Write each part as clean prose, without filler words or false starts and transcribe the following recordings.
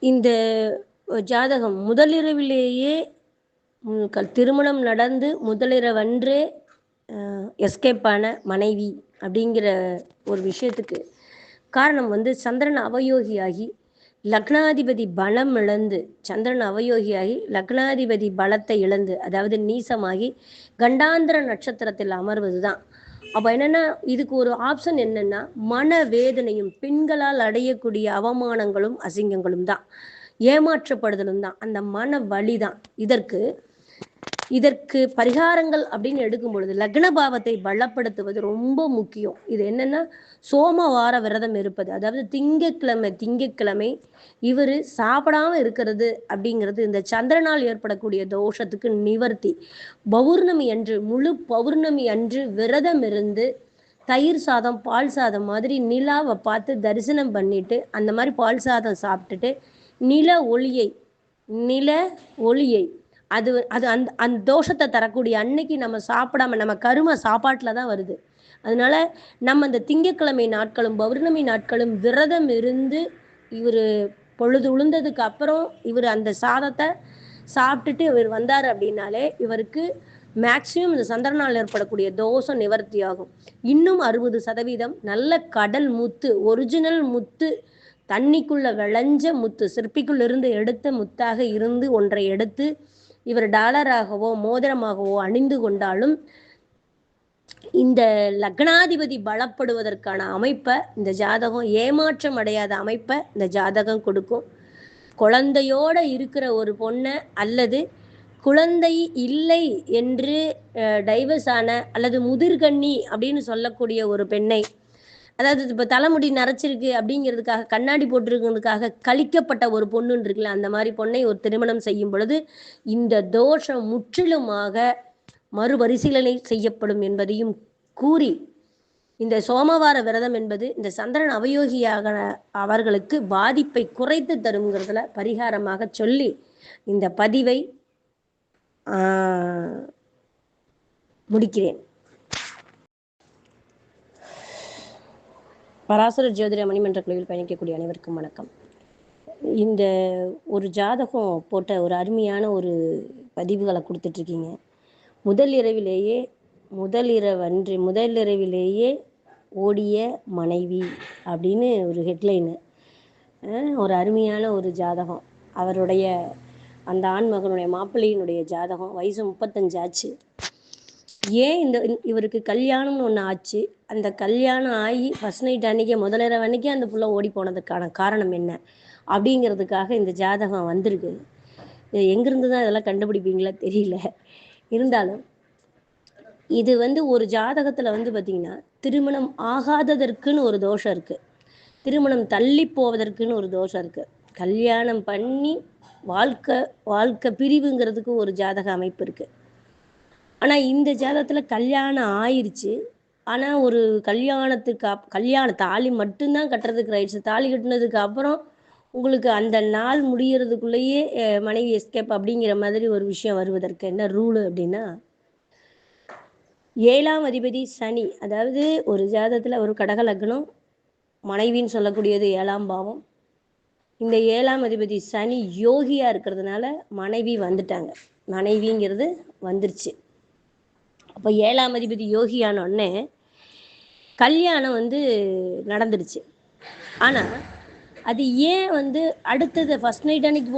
இந்த ஜாதகம் முதலிரவிலேயே திருமணம் நடந்து முதலிரவன்றே எஸ்கேப் ஆன மனைவி அப்படிங்கிற ஒரு விஷயத்துக்கு காரணம் வந்து சந்திரன் அவயோகியாகி லக்னாதிபதி பலம் இழந்து, சந்திரன் அவயோகியாகி லக்னாதிபதி பலத்தை இழந்து, அதாவது நீசமாகி கண்டாந்திர நட்சத்திரத்தில் அமர்வது தான். அப்போ என்னென்னா, இதுக்கு ஒரு ஆப்ஷன் என்னென்னா, மனவேதனையும் பெண்களால் அடையக்கூடிய அவமானங்களும் அசிங்கங்களும் தான், ஏமாற்றப்படுதலும் தான், அந்த மன வலி தான். இதற்கு பரிகாரங்கள் அப்படின்னு எடுக்கும் பொழுது லக்ன பாவத்தை பலப்படுத்துவது ரொம்ப முக்கியம். இது என்னன்னா, சோமவார விரதம் இருப்பது, அதாவது திங்கட்கிழமை இவர் சாப்பிடாம இருக்கிறது அப்படிங்கிறது இந்த சந்திரனால் ஏற்படக்கூடிய தோஷத்துக்கு நிவர்த்தி. பௌர்ணமி அன்று, முழு பௌர்ணமி அன்று விரதம் இருந்து தயிர் சாதம், பால் சாதம் மாதிரி நிலாவை பார்த்து தரிசனம் பண்ணிட்டு, அந்த மாதிரி பால் சாதம் சாப்பிட்டுட்டு நில ஒளியை அது அந்த தோஷத்தை தரக்கூடிய அன்னைக்கு நம்ம சாப்பிடாம, நம்ம கரும சாப்பாட்டில் தான் வருது. அதனால நம்ம அந்த திங்கட்கிழமை நாட்களும் பௌர்ணமி நாட்களும் விரதம் இருந்து இவர் பொழுது உளுந்ததுக்கு அப்புறம் இவர் அந்த சாதத்தை சாப்பிட்டுட்டு இவர் வந்தார் அப்படின்னாலே இவருக்கு மேக்சிமம் இந்த சந்திரனால் ஏற்படக்கூடிய தோஷம் நிவர்த்தி ஆகும். இன்னும் 60% நல்ல கடல் முத்து, ஒரிஜினல் முத்து, தண்ணிக்குள்ள விளைஞ்ச முத்து, சிற்பிக்குள்ள இருந்து எடுத்த முத்தாக இருந்து ஒன்றை எடுத்து இவர் டாலராகவோ மோதிரமாகவோ அணிந்து கொண்டாலும் இந்த லக்னாதிபதி பலப்படுவதற்கான அமைப்பை இந்த ஜாதகம், ஏமாற்றம் அடையாத அமைப்பை இந்த ஜாதகம் கொடுக்கும். குழந்தையோட இருக்கிற ஒரு பொண்ணை அல்லது குழந்தை இல்லை என்று டைவர்ஸ் ஆன அல்லது முதிர்கண்ணி அப்படின்னு சொல்லக்கூடிய ஒரு பெண்ணை, அதாவது இப்போ தலைமுடி நரைச்சிருக்கு அப்படிங்கிறதுக்காக, கண்ணாடி போட்டிருக்கிறதுக்காக கழிக்கப்பட்ட ஒரு பொண்ணுன்னு இருக்குல்ல, அந்த மாதிரி பொண்ணை ஒரு திருமணம் செய்யும் பொழுது இந்த தோஷம் முற்றிலுமாக மறுபரிசீலனை செய்யப்படும் என்பதையும் கூறி, இந்த சோமவார விரதம் என்பது இந்த சந்திரன் அவயோகியாக அவர்களுக்கு பாதிப்பை குறைத்து தருங்கிறதுல பரிகாரமாக சொல்லி இந்த பதிவை முடிக்கிறேன். பராசர ஜோதிட மணிமன்ற குழுவில் பயணிக்கக்கூடிய அனைவருக்கும் வணக்கம். இந்த ஒரு ஜாதகம் போட்ட ஒரு அருமையான ஒரு பதிவுகளை கொடுத்துட்ருக்கீங்க. முதலிரவிலேயே ஓடிய மனைவி அப்படின்னு ஒரு ஹெட்லைனு. ஒரு அருமையான ஒரு ஜாதகம். அவருடைய அந்த ஆண்மகனுடைய மாப்பிள்ளையினுடைய ஜாதகம். வயசு 35 ஆச்சு. ஏன் இவருக்கு கல்யாணம்னு ஒன்று ஆச்சு, அந்த கல்யாணம் ஆகி ஃபர்ஸ்ட் நைட் அன்னைக்கு, முதலிரவு அன்னைக்கு அந்த புள்ள ஓடி போனதுக்கான காரணம் என்ன அப்படிங்கிறதுக்காக இந்த ஜாதகம் வந்திருக்கு. எங்கிருந்து தான் இதெல்லாம் கண்டுபிடிப்பீங்களா தெரியல. இருந்தாலும் இது ஒரு ஜாதகத்தில் பார்த்திங்கன்னா, திருமணம் ஆகாததற்குன்னு ஒரு தோஷம் இருக்குது, திருமணம் தள்ளி போவதற்குன்னு ஒரு தோஷம் இருக்குது, கல்யாணம் பண்ணி வாழ்க்கை பிரிவுங்கிறதுக்கு ஒரு ஜாதக அமைப்பு இருக்குது. ஆனால் இந்த ஜாதகத்தில் கல்யாணம் ஆயிடுச்சு. ஆனால் ஒரு கல்யாண தாலி மட்டும்தான் கட்டுறதுக்கு ரைட்ஸு. தாலி கட்டினதுக்கு அப்புறம் உங்களுக்கு அந்த நாள் முடிகிறதுக்குள்ளேயே மனைவி எஸ்கேப் அப்படிங்கிற மாதிரி ஒரு விஷயம் வருவதற்கு என்ன ரூலு அப்படின்னா, 7ஆம் அதிபதி சனி, அதாவது ஒரு ஜாதகத்தில் ஒரு கடக லக்னம், மனைவின்னு சொல்லக்கூடியது 7ஆம் பாவம். இந்த 7ஆம் அதிபதி சனி யோகியாக இருக்கிறதுனால மனைவி வந்துட்டாங்க, மனைவிங்கிறது வந்துருச்சு. அப்போ 7ஆம் அதிபதி யோகியானோடனே கல்யாணம் நடந்துடுச்சு. ஆனால் அது ஏன் அடுத்தது ஃபர்ஸ்ட் நைட் அன்னைக்கு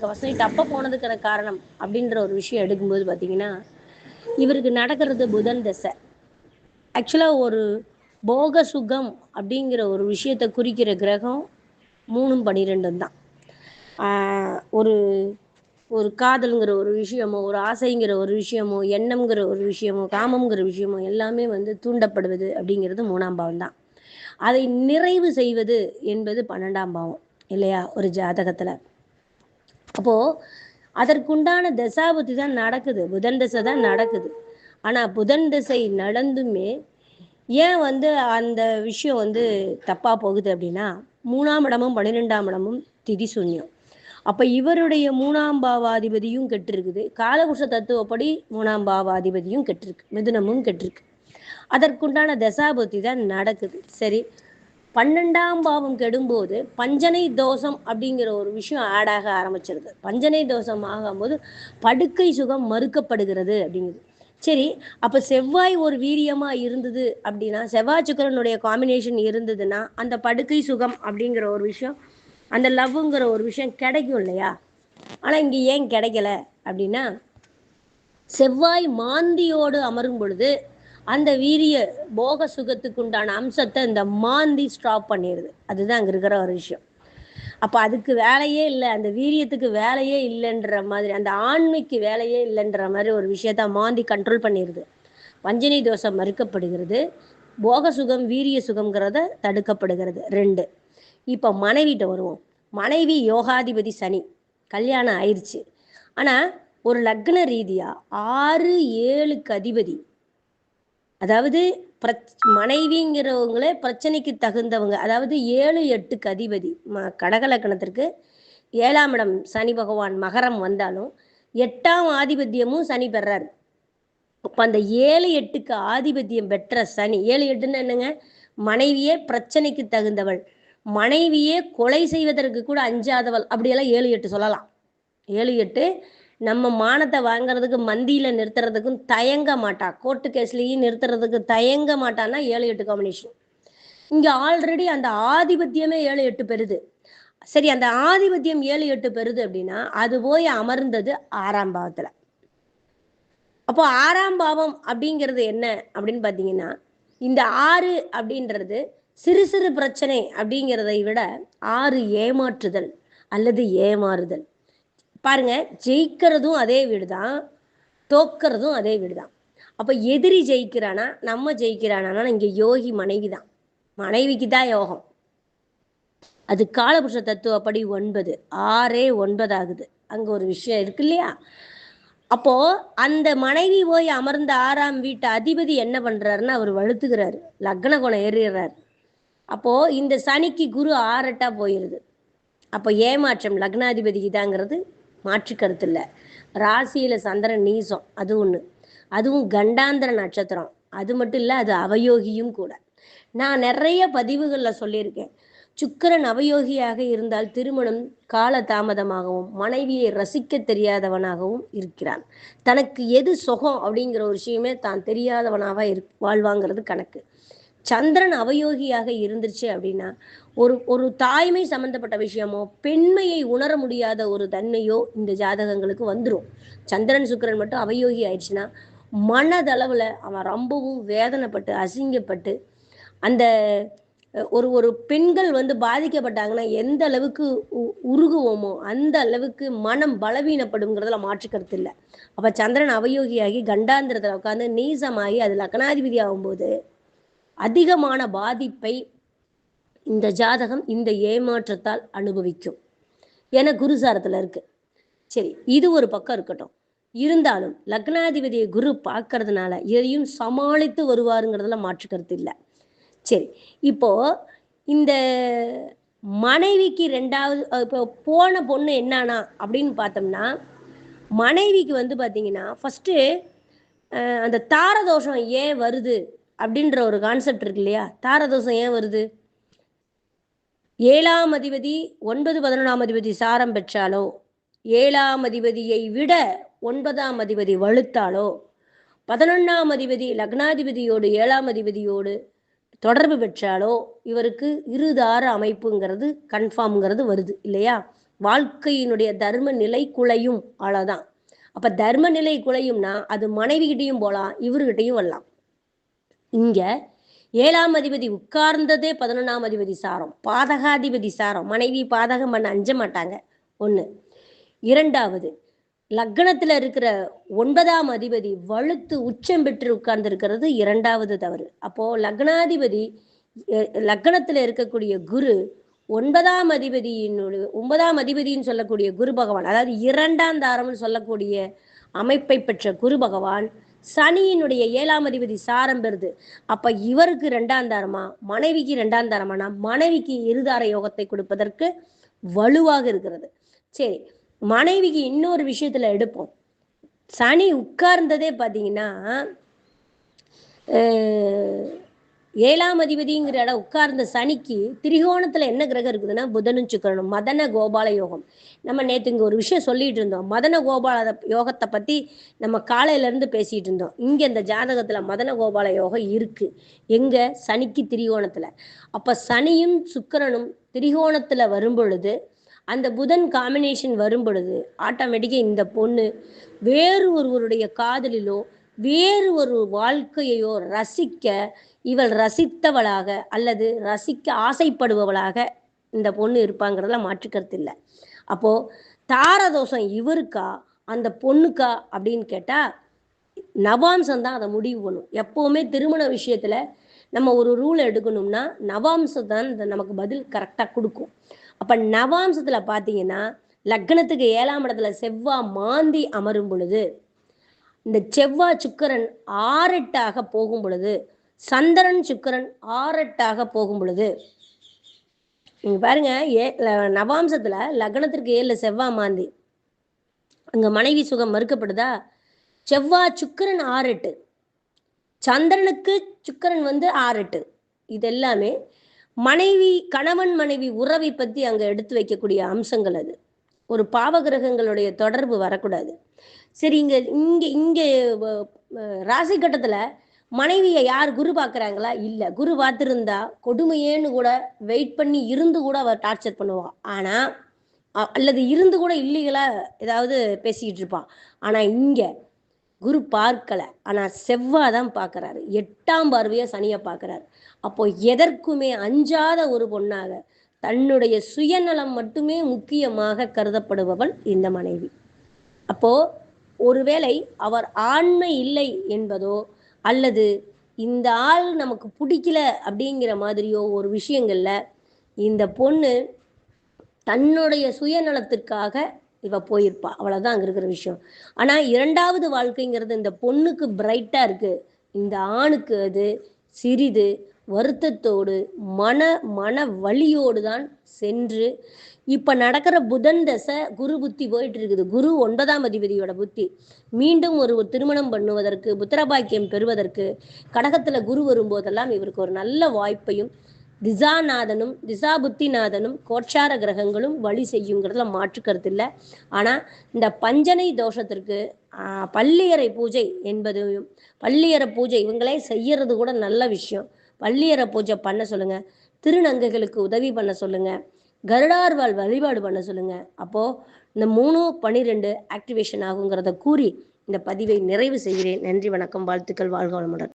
ஃபர்ஸ்ட் நைட் அப்போ போனதுக்கான காரணம் அப்படின்ற ஒரு விஷயம் எடுக்கும்போது பார்த்தீங்கன்னா, இவருக்கு நடக்கிறது புதன் தசை. ஆக்சுவலாக ஒரு போக சுகம் அப்படிங்கிற ஒரு விஷயத்தை குறிக்கிற கிரகம் 3ம் 12ம் தான். ஒரு ஒரு காதலுங்கிற ஒரு விஷயமோ, ஒரு ஆசைங்கிற ஒரு விஷயமோ, எண்ணம்ங்கிற ஒரு விஷயமோ, காமங்கிற விஷயமோ எல்லாமே தூண்டப்படுவது அப்படிங்கிறது 3ஆம் பாவம் தான். அதை நிறைவு செய்வது என்பது 12ஆம் பாவம் இல்லையா ஒரு ஜாதகத்தில். அப்போது அதற்குண்டான தசாபுத்தி தான் நடக்குது, புதன் தசை தான் நடக்குது. ஆனால் புதன் தசை நடந்துமே ஏன் அந்த விஷயம் தப்பாக போகுது அப்படின்னா, 3ஆம் இடமும் 12ஆம் இடமும் திதி சூன்யம். அப்போ இவருடைய 3ஆம் பாவாதிபதியும் கெட்டிருக்குது, காலபுருஷ தத்துவப்படி 3ஆம் பாவாதிபதியும் கெட்டிருக்கு, மிதுனமும் கெட்டிருக்கு. அதற்குண்டான தசாபுத்தி தான் நடக்குது. சரி, 12ஆம் பாவம் கெடும்போது பஞ்சனை தோஷம் அப்படிங்கிற ஒரு விஷயம் ஆடாக ஆரம்பிச்சிருது. பஞ்சனை தோஷம் ஆகும்போது படுக்கை சுகம் மறுக்கப்படுகிறது அப்படிங்குது. சரி, அப்ப செவ்வாய் ஒரு வீரியமா இருந்தது அப்படின்னா, செவ்வாய் சுக்கிரனுடைய காம்பினேஷன் இருந்ததுன்னா அந்த படுக்கை சுகம் அப்படிங்கிற ஒரு விஷயம், அந்த லவ்ங்கிற ஒரு விஷயம் கிடைக்கும் இல்லையா? ஆனா இங்க ஏன் கிடைக்கல அப்படின்னா, செவ்வாய் மாந்தியோடு அமரும் பொழுது அந்த வீரிய போக சுகத்துக்கு உண்டான அம்சத்தை இந்த மாந்தி ஸ்டாப் பண்ணிடுது. அதுதான் அங்க இருக்கிற ஒரு விஷயம். அப்ப அதுக்கு வேலையே இல்லை, அந்த வீரியத்துக்கு வேலையே இல்லைன்ற மாதிரி, அந்த ஆண்மைக்கு வேலையே இல்லைன்ற மாதிரி ஒரு விஷயத்த மாந்தி கண்ட்ரோல் பண்ணிடுது. வஞ்சனை தோஷம் மறுக்கப்படுகிறது, போக சுகம் வீரிய சுகம்ங்கிறத தடுக்கப்படுகிறது. 2. இப்ப மனைவிட்ட வருவோம். மனைவி யோகாதிபதி சனி, கல்யாணம் ஆயிடுச்சு. ஆனா ஒரு லக்ன ரீதியா 6, 7க்கு அதிபதி, அதாவது மனைவிங்கிறவங்களே பிரச்சனைக்கு தகுந்தவங்க, அதாவது 7, 8க்கு அதிபதி. கடக லக்னத்திற்கு 7ஆம் இடம் சனி பகவான் மகரம் வந்தாலும் 8ஆம் ஆதிபத்தியமும் சனி பெறாரு. அப்ப அந்த 7, 8க்கு ஆதிபத்தியம் பெற்ற சனி, 7, 8ன்னு என்னங்க, மனைவியே பிரச்சனைக்கு தகுந்தவள், மனைவியே கொலை செய்வதற்கு கூட அஞ்சாதவள், அப்படியெல்லாம் 7, 8 சொல்லலாம். 7, 8 நம்ம மானத்தை வாங்குறதுக்கு மந்தியில நிறுத்துறதுக்கும் தயங்க மாட்டா, கோர்ட்டு கேஸ்லயும் நிறுத்துறதுக்கு தயங்க மாட்டான்னா 7, 8 காம்பினேஷன். இங்க ஆல்ரெடி அந்த ஆதிபத்தியமே 7, 8 பெறுது. சரி, அந்த ஆதிபத்தியம் 7, 8 பெறுது அப்படின்னா அது போய் அமர்ந்தது 6ஆம் பாவத்துல. அப்போ 6ஆம் பாவம் அப்படிங்கிறது என்ன அப்படின்னு பார்த்தீங்கன்னா, இந்த 6 அப்படின்றது சிறு சிறு பிரச்சனை அப்படிங்கிறதை விட 6 ஏமாற்றுதல் அல்லது ஏமாறுதல். பாருங்க, ஜெயிக்கிறதும் அதே வீடு தான், தோக்கிறதும் அதே வீடு தான். அப்ப எதிரி ஜெயிக்கிறானா நம்ம ஜெயிக்கிறானா, இங்க யோகி மனைவி தான், மனைவிக்கு தான் யோகம். அது காலபுருஷ தத்துவப்படி 9, 6 9 ஆகுது. அங்க ஒரு விஷயம் இருக்கு இல்லையா? அப்போ அந்த மனைவி போய் அமர்ந்த 6ஆம் வீட்டு அதிபதி என்ன பண்றாருன்னா, அவர் வலுத்துக்கிறாரு, லக்ன கோணம் ஏறிடுறாரு. அப்போ இந்த சனிக்கு குரு 6 போயிருது. அப்போ ஏமாற்றம் லக்னாதிபதிக்கு தாங்கிறது மாற்று கருத்து இல்லை. ராசியில சந்திரன் நீசம், அது ஒண்ணு. அதுவும் கண்டாந்திர நட்சத்திரம், அது மட்டும் இல்லை, அது அவயோகியும் கூட. நான் நிறைய பதிவுகளில் சொல்லியிருக்கேன், சுக்கிரன் அவயோகியாக இருந்தால் திருமணம் கால தாமதமாகவும் மனைவியை ரசிக்க தெரியாதவனாகவும் இருக்கிறான். தனக்கு எது சுகம் அப்படிங்கிற ஒரு விஷயமே தான் தெரியாதவனாக வாழ்வாங்கிறது கணக்கு. சந்திரன் அவயோகியாக இருந்துச்சு அப்படின்னா ஒரு ஒரு தாய்மை சம்பந்தப்பட்ட விஷயமோ பெண்மையை உணர முடியாத ஒரு தன்மையோ இந்த ஜாதகங்களுக்கு வந்துடும். சந்திரன் சுக்கிரன் மட்டும் அவயோகி ஆயிடுச்சுன்னா மனதளவுல அவன் ரொம்பவும் வேதனைப்பட்டு அசிங்கப்பட்டு, அந்த ஒரு ஒரு பெண்கள் பாதிக்கப்பட்டாங்கன்னா எந்த அளவுக்கு உருகுவோமோ அந்த அளவுக்கு மனம் பலவீனப்படுங்கிறதுல மாற்றுக்கருத்து இல்லை. அப்ப சந்திரன் அவயோகியாகி கண்டாந்திரத்துல உட்காந்து நீசமாகி அது லக்னாதிபதி ஆகும்போது அதிகமான பாதிப்பை இந்த ஜாதகம் இந்த ஏமாற்றத்தால் அனுபவிக்கும் என குருசாரத்துல இருக்கு. சரி, இது ஒரு பக்கம் இருக்கட்டும். இருந்தாலும் லக்னாதிபதியை குரு பார்க்கறதுனால இதையும் சமாளித்து வருவாருங்கிறதுல மாற்று கருத்து இல்லை. சரி, இப்போ இந்த மனைவிக்கு 2வது இப்போ போன பொண்ணு என்னானா அப்படின்னு பார்த்தோம்னா, மனைவிக்கு பார்த்தீங்கன்னா ஃபர்ஸ்ட் அந்த தாரதோஷம் ஏன் வருது அப்படின்ற ஒரு கான்செப்ட் இருக்கு இல்லையா? தாரதோஷம் ஏன் வருது? 7ஆம் அதிபதி 9, 11ஆம் அதிபதி சாரம் பெற்றாலோ, 7ஆம் அதிபதியை விட 9ஆம் அதிபதி வலுத்தாலோ, 11ஆம் அதிபதி லக்னாதிபதியோடு 7ஆம் அதிபதியோடு தொடர்பு பெற்றாலோ இவருக்கு இருதார அமைப்புங்கிறது கன்ஃபார்ம்ங்கிறது வருது இல்லையா? வாழ்க்கையினுடைய தர்ம நிலை குலையும், அவ்வளோதான். அப்ப தர்ம நிலை குலையும்னா அது மனைவிகிட்டையும் போகலாம், இவர்கிட்டையும் வரலாம். இங்க 7ஆம் அதிபதி உட்கார்ந்ததே 11ஆம் அதிபதி சாரம், பாதகாதிபதி சாரம். மனைவி பாதகம் பண்ண அஞ்ச மாட்டாங்க, ஒண்ணு. 2வது, லக்னத்துல இருக்கிற 9ஆம் அதிபதி வலுத்து உச்சம் பெற்று உட்கார்ந்து இருக்கிறது 2வது தவறு. அப்போ லக்னாதிபதி லக்னத்துல இருக்கக்கூடிய குரு 9ஆம் அதிபதியினுடைய 9ஆம் அதிபதினு சொல்லக்கூடிய குரு பகவான், அதாவது 2ஆம் தாரம்னு சொல்லக்கூடிய அமைப்பை பெற்ற குரு பகவான் சனியினுடைய 7ஆம் அதிபதி சாரம் பெறுது. அப்ப இவருக்கு 2ஆம் தாரமா மனைவிக்கு 2ஆம் தாரமானா மனைவிக்கு இருதார யோகத்தை கொடுப்பதற்கு வலுவாக இருக்கிறது. சரி, மனைவிக்கு இன்னொரு விஷயத்துல எடுப்போம். சனி உட்கார்ந்ததே பார்த்தீங்கன்னா 7ஆம் அதிபதிங்கிற இடம் உட்கார்ந்த சனிக்கு திரிகோணத்துல என்ன கிரகம் இருக்குதுன்னா புதனும் சுக்கிரனும். மதன கோபால யோகம். நம்ம நேற்று இங்க ஒரு விஷயம் சொல்லிட்டு இருந்தோம். மதன கோபால யோகத்தை பத்தி நம்ம காலையில இருந்து பேசிட்டு இருந்தோம். இங்க இந்த ஜாதகத்துல மதன கோபால யோகம் இருக்கு. எங்க? சனிக்கு திரிகோணத்துல. அப்ப சனியும் சுக்கிரனும் திரிகோணத்துல வரும் பொழுது, அந்த புதன் காம்பினேஷன் வரும் பொழுது ஆட்டோமேட்டிக்கா இந்த பொண்ணு வேறு ஒருவருடைய காதலிலோ வேறு ஒரு வாழ்க்கையையோ ரசிக்க இவள் ரசித்தவளாக அல்லது ரசிக்க ஆசைப்படுபவளாக இந்த பொண்ணு இருப்பாங்கிறதுல மாற்றுக்கருத்து இல்லை. அப்போ தாரதோஷம் இவருக்கா அந்த பொண்ணுக்கா அப்படின்னு கேட்டா நவாம்சம் தான் அதை முடிவு பண்ணும். எப்பவுமே திருமண விஷயத்துல நம்ம ஒரு ரூல் எடுக்கணும்னா நவாம்சம் தான் நமக்கு பதில் கரெக்டா கொடுக்கும். அப்ப நவாம்சத்துல பாத்தீங்கன்னா லக்னத்துக்கு 7ஆம் இடத்துல செவ்வாய் மாந்தி அமரும் பொழுது, இந்த செவ்வாய் சுக்கிரன் 6-8 போகும் பொழுது, சந்திரன் சுக்கிரன் 6-8 போகும் பொழுது, நீங்க பாருங்க நவாம்சத்துல லக்னத்திற்கு 7 செவ்வாய் மாந்தி, அங்க மனைவி சுகம் மறுக்கப்படுதா? செவ்வாய் சுக்கிரன் 6-8, சந்திரனுக்கு சுக்கிரன் 6-8. இது எல்லாமே மனைவி கணவன் மனைவி உறவை பத்தி அங்க எடுத்து வைக்கக்கூடிய அம்சங்கள். அது ஒரு பாவகிரகங்களுடைய தொடர்பு வரக்கூடாது. சரி, இங்க இங்க இங்க ராசி கட்டத்துல மனைவியை யார் குரு பார்க்குறாங்களா? இல்லை. குரு பார்த்துருந்தா கொடுமையேன்னு கூட வெயிட் பண்ணி இருந்து கூட அவர் டார்ச்சர் பண்ணுவான். ஆனால் அல்லது இருந்து கூட இல்லீகலா ஏதாவது பேசிக்கிட்டு இருப்பான். ஆனால் இங்கே குரு பார்க்கலை, ஆனால் செவ்வாய் தான் பார்க்குறாரு. 8ஆம் பார்வையை சனியை பார்க்குறாரு. அப்போ எதற்குமே அஞ்சாத ஒரு பொண்ணாக தன்னுடைய சுயநலம் மட்டுமே முக்கியமாக கருதப்படுபவள் இந்த மனைவி. அப்போ ஒருவேளை அவர் ஆண்மை இல்லை என்பதோ அல்லது இந்த ஆள் நமக்கு பிடிக்கல அப்படிங்கிற மாதிரியோ ஒரு விஷயங்கள்ல இந்த பொண்ணு தன்னுடைய சுயநலத்திற்காக இவ போயிருப்பா. அவ்வளவுதான் அங்க இருக்கிற விஷயம். ஆனா 2வது வாழ்க்கைங்கிறது இந்த பொண்ணுக்கு பிரைட்டா இருக்கு. இந்த ஆணுக்கு அது சிறிது வருத்தத்தோடு மன மன வலியோடு தான் சென்று இப்ப நடக்கிற புதன் தசை குரு புத்தி போயிட்டு இருக்குது. குரு 9ஆம் அதிபதியோட புத்தி. மீண்டும் ஒரு திருமணம் பண்ணுவதற்கு புத்திரபாக்கியம் பெறுவதற்கு கடகத்துல குரு வரும்போதெல்லாம் இவருக்கு ஒரு நல்ல வாய்ப்பையும் திசாநாதனும் திசா புத்திநாதனும் கோட்சார கிரகங்களும் வழி செய்யுங்கிறதுல மாற்று கருத்து இல்லை. ஆனா இந்த பஞ்சனை தோஷத்திற்கு பள்ளியறை பூஜை என்பதையும் பள்ளியறை பூஜை இவங்களே செய்யறது கூட நல்ல விஷயம். பள்ளியறை பூஜை பண்ண சொல்லுங்க. திருநங்கைகளுக்கு உதவி பண்ண சொல்லுங்க. கருடார்வாள் வழிபாடு பண்ண சொல்லுங்க. அப்போ இந்த 3/12 ஆக்டிவேஷன் ஆகுங்கிறத கூறி இந்த பதிவை நிறைவு செய்கிறேன். நன்றி, வணக்கம், வாழ்த்துக்கள், வாழ்க வளமுடன்.